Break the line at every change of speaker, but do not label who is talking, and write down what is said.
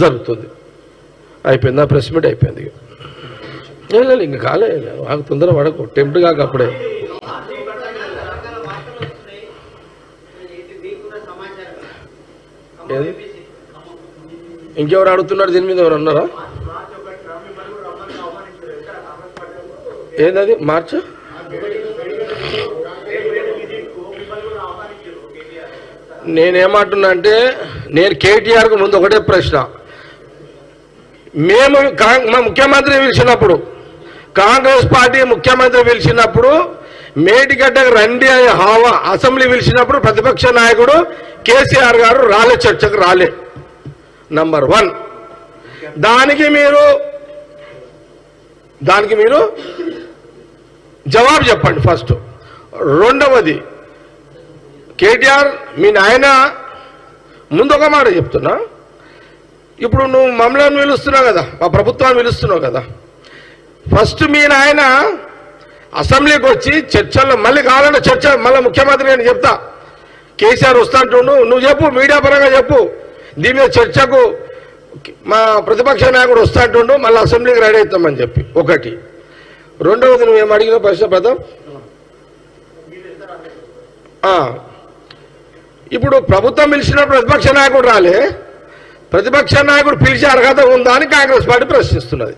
జరుగుతుంది. అయిపోయింది, ఆ ప్రెస్ మీట్ అయిపోయింది. ఇంకా కాలే, నాకు తొందర పడకు, టెంప్ట్ కాక అప్పుడే. ఇంకెవరు అడుగుతున్నారు దీని మీద? ఎవరు అన్నారా? ఏందది మార్చ్? నేనేమంటున్నా అంటే, నేను కేటీఆర్కు ముందు ఒకటే ప్రశ్న. మేము మా ముఖ్యమంత్రి పిలిచినప్పుడు, కాంగ్రెస్ పార్టీ ముఖ్యమంత్రి పిలిచినప్పుడు మేడిగడ్డకు రండి అనే హావా అసెంబ్లీ పిలిచినప్పుడు ప్రతిపక్ష నాయకుడు కేసీఆర్ గారు రాలే, చర్చకు రాలే. నంబర్ 1. దానికి మీరు జవాబు చెప్పండి ఫస్ట్. రెండవది, కేటీఆర్ మీ నాయన ముందు ఒక మాట చెప్తున్నా, ఇప్పుడు నువ్వు మమ్మల్ని పిలుస్తున్నావు కదా, మా ప్రభుత్వాన్ని పిలుస్తున్నావు కదా, ఫస్ట్ మీ నాయన అసెంబ్లీకి వచ్చి చర్చల్లో, మళ్ళీ కావాలంటే చర్చ మళ్ళీ ముఖ్యమంత్రి నేను చెప్తా, కేసీఆర్ వస్తా అంటుండు, నువ్వు చెప్పు, మీడియా పరంగా చెప్పు, దీని మీద చర్చకు మా ప్రతిపక్ష నాయకుడు వస్తా అంటుండు, మళ్ళీ అసెంబ్లీకి రెడీ అవుతామని చెప్పి ఒకటి. రెండవది, నువ్వేం అడిగిన ప్రశ్న ప్రథం, ఇప్పుడు ప్రభుత్వం పిలిచినప్పుడు ప్రతిపక్ష నాయకుడు రాలే, ప్రతిపక్ష నాయకుడు పిలిచే అర్హత ఉందా అని కాంగ్రెస్ పార్టీ ప్రశ్నిస్తున్నది.